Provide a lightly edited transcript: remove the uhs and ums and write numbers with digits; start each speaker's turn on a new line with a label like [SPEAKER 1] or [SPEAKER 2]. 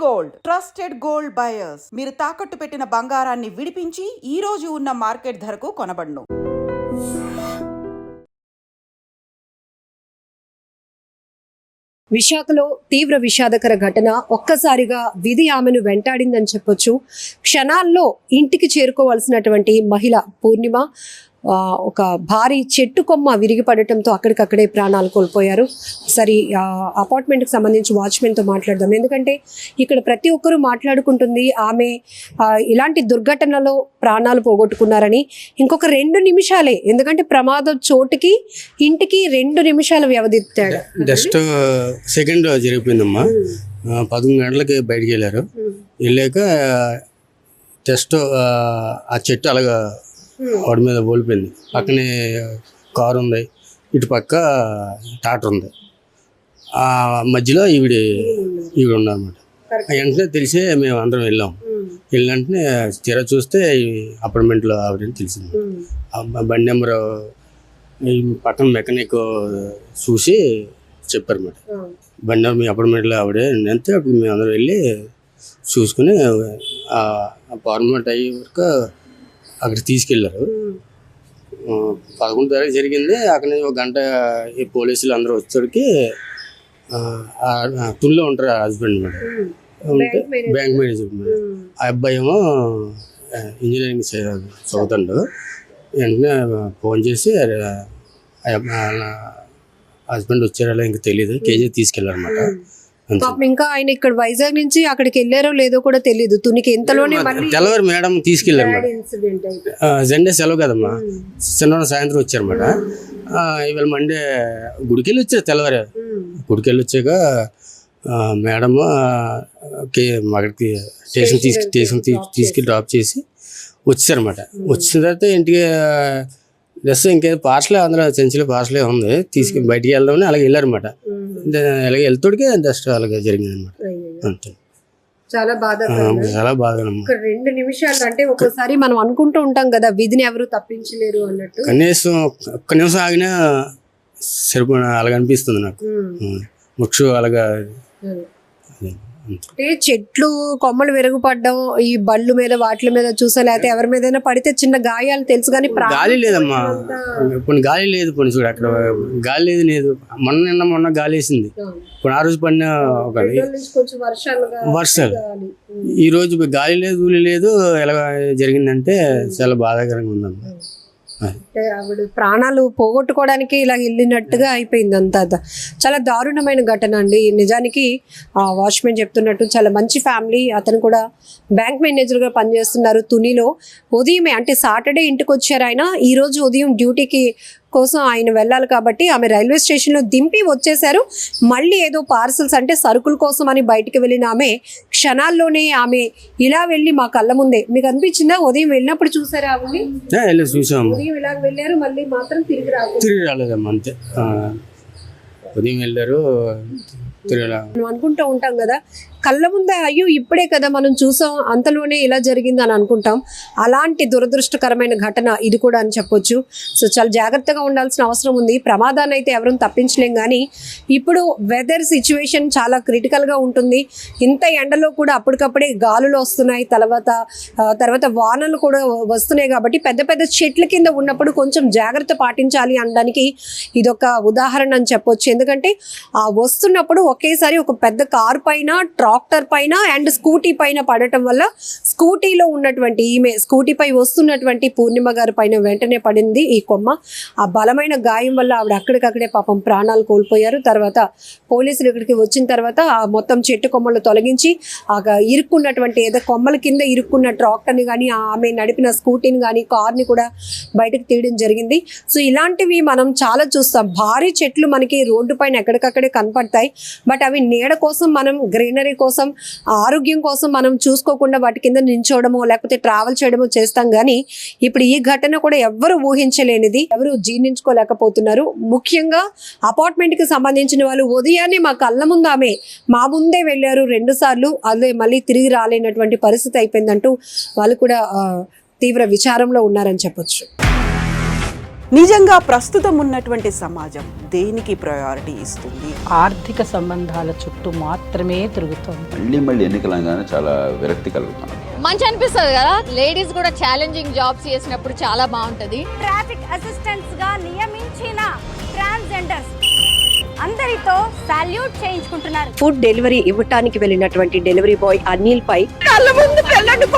[SPEAKER 1] Gold trusted gold buyers. మీరు తాకట్టు పెట్టిన బంగారాన్ని విడిపించి ఈ రోజు ఉన్న మార్కెట్ ధరకు కొనబడును.
[SPEAKER 2] విశాఖలో తీవ్ర విషాదకర ఘటన ఒక్కసారిగా విధి ఆమెను వెంటాడిందని చెప్పొచ్చు. క్షణాల్లో ఇంటికి చేరుకోవాల్సినటువంటి మహిళ పూర్ణిమ ఒక భారీ చెట్టు కొమ్మ విరిగిపడటంతో అక్కడికక్కడే ప్రాణాలు కోల్పోయారు. సరే, అపార్ట్మెంట్కి సంబంధించి వాచ్మెన్తో మాట్లాడదాం. ఎందుకంటే ఇక్కడ ప్రతి ఒక్కరూ మాట్లాడుకుంటుంది ఆమె ఇలాంటి దుర్ఘటనలో ప్రాణాలు పోగొట్టుకున్నారని. ఇంకొక 2 నిమిషాలే, ఎందుకంటే ప్రమాదం చోటుకి ఇంటికి 2 నిమిషాల వ్యవధి.
[SPEAKER 3] Just second జరిగిపోయిందమ్మా. 11 గంటలకి బయటికి వెళ్ళారు. వెళ్ళాక జస్ట్ ఆ చెట్టు అలాగా వాడి మీద ఓడిపోయింది. పక్కనే కారు ఉంది, ఇటు పక్క టాటర్ ఉంది, ఆ మధ్యలో ఈవిడ ఉన్నదన్నమాట. వెంటనే తెలిసే మేము అందరం వెళ్ళాం. వెళ్ళినంటనే తీరా చూస్తే అపార్ట్మెంట్లో ఆవిడని తెలిసింది. బండి నెంబరు పక్కన మెకానిక్ చూసి చెప్పారన్నమాట, బండి నెంబర్ మీ అపార్ట్మెంట్లో ఆవిడే అంతే. అప్పుడు మేము అందరం వెళ్ళి చూసుకుని అపార్ట్మెంట్ అయ్యే వరకు అక్కడ తీసుకెళ్ళారు. 11 తారీఖు జరిగింది. అక్కడ నుంచి 1 గంట ఈ పోలీసులు అందరూ వచ్చేటికి తుల్లో ఉంటారు husband madam, bank manager madam. ఆ అబ్బాయి ఏమో ఇంజనీరింగ్ చదువుతాడు. వెంటనే ఫోన్ చేసి హస్బెండ్ వచ్చారో ఇంకా తెలియదు, కేజీ తీసుకెళ్ళారన్నమాట.
[SPEAKER 2] ఇంకా ఆయన ఇక్కడ వైజాగ్ నుంచి అక్కడికి వెళ్ళారో లేదో కూడా తెలియదు. తునికి ఎంతలోనే
[SPEAKER 3] తెల్లవారు మేడం తీసుకెళ్లారు. సండే సెలవు కదమ్మా, శనివారం సాయంత్రం వచ్చారన్నమాట. ఇవాళ మండే గుడికి వెళ్ళి వచ్చారు. తెల్లవారు గుడికి వెళ్ళి వచ్చాక మేడము అక్కడికి స్టేషన్ తీసుకెళ్ళి డ్రాప్ చేసి వచ్చారన్నమాట. వచ్చిన తర్వాత ఇంటికి డ్రెస్ ఇంకేదో పార్సలే, అందులో చెంచులో పార్సలే ఉంది, తీసుకుని బయటికి వెళ్దామని అలాగే వెళ్ళారన్నమాట. అలాగే వెళ్తాడికే జస్ట్ అలాగే జరిగింది అనమాట. అంతే.
[SPEAKER 2] చాలా
[SPEAKER 3] చాలా బాగా
[SPEAKER 2] 2 నిమిషాలు అంటే ఒకసారి మనం అనుకుంటూ ఉంటాం కదా, విధిని ఎవరు తప్పించలేరు అన్నట్టు.
[SPEAKER 3] కనీసం ఒక్క నిమిషం ఆగినా సరిపోయిన అలాగ అనిపిస్తుంది నాకు. ముఖ్య అలాగా
[SPEAKER 2] అంటే చెట్లు కొమ్మలు విరుగుపడ్డం, ఈ బళ్ళు మీద వాటి మీద చూసా, లేకపోతే ఎవరి మీద పడితే చిన్న గాయాలు తెలుసు కానీ
[SPEAKER 3] గాలి లేదమ్మా. ఇప్పుడు గాలి లేదు, పోనీ చూడు అక్కడ గాలి లేదు. మొన్న గాలి వేసింది. ఇప్పుడు ఆ రోజు పడిన వర్షాలు, ఈ రోజు గాలి లేదు, ఊలి లేదు. ఎలా జరిగిందంటే చాలా బాధాకరంగా ఉందమ్మా.
[SPEAKER 2] అంటే ఆవిడ ప్రాణాలు పోగొట్టుకోవడానికి ఇలా వెళ్ళినట్టుగా అయిపోయింది అంతా. చాలా దారుణమైన ఘటన అండి. నిజానికి వాచ్మెన్ చెప్తున్నట్టు చాలా మంచి ఫ్యామిలీ. అతను కూడా బ్యాంక్ మేనేజర్గా పనిచేస్తున్నారు తునిలో. ఉదయమే అంటే సాటర్డే ఇంటికి వచ్చారు ఆయన. ఈరోజు ఉదయం డ్యూటీకి కోసం ఆయన వెళ్ళాలి కాబట్టి ఆమె రైల్వే స్టేషన్లో దింపి వచ్చేసారు. మళ్ళీ ఏదో పార్సల్స్ అంటే సరుకుల కోసం అని బయటకు వెళ్ళిన ఆమె క్షణాల్లోనే ఆమె ఇలా వెళ్ళి మా కళ్ళ ముందే. మీకు అనిపించిందా ఉదయం వెళ్ళినప్పుడు చూసారా? ఉదయం ఇలా వెళ్ళారు, మళ్ళీ మాత్రం తిరిగి
[SPEAKER 3] రాలేదమ్మా. అంతే, ఉదయం వెళ్ళారు.
[SPEAKER 2] మనం అనుకుంటూ ఉంటాం కదా, కళ్ళ ముందే అయ్యో ఇప్పుడే కదా మనం చూసాం, అంతలోనే ఇలా జరిగింది అని అనుకుంటాం. అలాంటి దురదృష్టకరమైన ఘటన ఇది కూడా అని చెప్పొచ్చు. సో చాలా జాగ్రత్తగా ఉండాల్సిన అవసరం ఉంది. ప్రమాదాన్ని అయితే ఎవరూ తప్పించలేం, కానీ ఇప్పుడు వెదర్ సిచ్యువేషన్ చాలా క్రిటికల్గా ఉంటుంది. ఇంత ఎండలో కూడా అప్పటికప్పుడే గాలులు వస్తున్నాయి, తర్వాత వానలు కూడా వస్తున్నాయి. కాబట్టి పెద్ద పెద్ద చెట్ల కింద ఉన్నప్పుడు కొంచెం జాగ్రత్త పాటించాలి అనడానికి ఇదొక ఉదాహరణ అని చెప్పొచ్చు. ఎందుకంటే వస్తున్నప్పుడు ఒకేసారి ఒక పెద్ద కారు పైన, ట్రాక్టర్ పైన అండ్ స్కూటీ పైన పడటం వల్ల స్కూటీలో ఉన్నటువంటి స్కూటీపై వస్తున్నటువంటి పూర్ణిమ గారి పైన వెంటనే పడింది ఈ కొమ్మ. ఆ బలమైన గాయం వల్ల ఆవిడ అక్కడికక్కడే పాపం ప్రాణాలు కోల్పోయారు. తర్వాత పోలీసులు ఇక్కడికి వచ్చిన తర్వాత ఆ మొత్తం చెట్టు కొమ్మలు తొలగించి ఆ ఇరుక్కున్నటువంటి ఏదో కొమ్మల కింద ఇరుక్కున్న ట్రాక్టర్ని కానీ, ఆమె నడిపిన స్కూటీని కానీ, కార్ని కూడా బయటకు తీయడం జరిగింది. సో ఇలాంటివి మనం చాలా చూస్తాం. భారీ చెట్లు మనకి రోడ్డు పైన ఎక్కడికక్కడే కనపడతాయి. బట్ అవి నీడ కోసం, మనం గ్రీనరీ కోసం, ఆరోగ్యం కోసం మనం చూసుకోకుండా వాటి కింద నించోవడమో లేకపోతే ట్రావెల్ చేయడమో చేస్తాం. కానీ ఇప్పుడు ఈ ఘటన కూడా ఎవరు ఊహించలేనిది, ఎవరు జీర్ణించుకోలేకపోతున్నారు. ముఖ్యంగా అపార్ట్మెంట్కి సంబంధించిన వాళ్ళు ఉదయాన్నే మా కళ్ళ ముందు ఆమె మా ముందే వెళ్ళారు 2 సార్లు, అదే మళ్ళీ తిరిగి రాలేనటువంటి పరిస్థితి అయిపోయిందంటూ వాళ్ళు కూడా తీవ్ర విచారంలో ఉన్నారని చెప్పొచ్చు.
[SPEAKER 1] నిజంగా ప్రస్తుతం ఉన్నటువంటి సమాజం దేనికి ప్రయారిటీ ఇస్తుంది?
[SPEAKER 4] ఆర్థిక సంబంధాల చుట్టూ మాత్రమే తిరుగుతోంది.
[SPEAKER 5] మళ్ళీ ఎన్నికలంగానే చాలా విరక్తి కలుగుతున్నాం.
[SPEAKER 6] మంచి అనిపిస్తుంది కదా, లేడీస్ కూడా ఛాలెంజింగ్ జాబ్స్ చేసినప్పుడు చాలా బాగుంటది.
[SPEAKER 7] ట్రాఫిక్ అసిస్టెంట్స్ గా నియమించిన ట్రాన్స్జెండర్స్ అందరితో సాల్యూట్ చేయించుకుంటున్నారు.
[SPEAKER 2] ఫుడ్ డెలివరీ ఇవ్వటానికి వెళ్ళినటువంటి డెలివరీ బాయ్ అనిల్ పై కళ్ళ ముందు పెళ్ళండి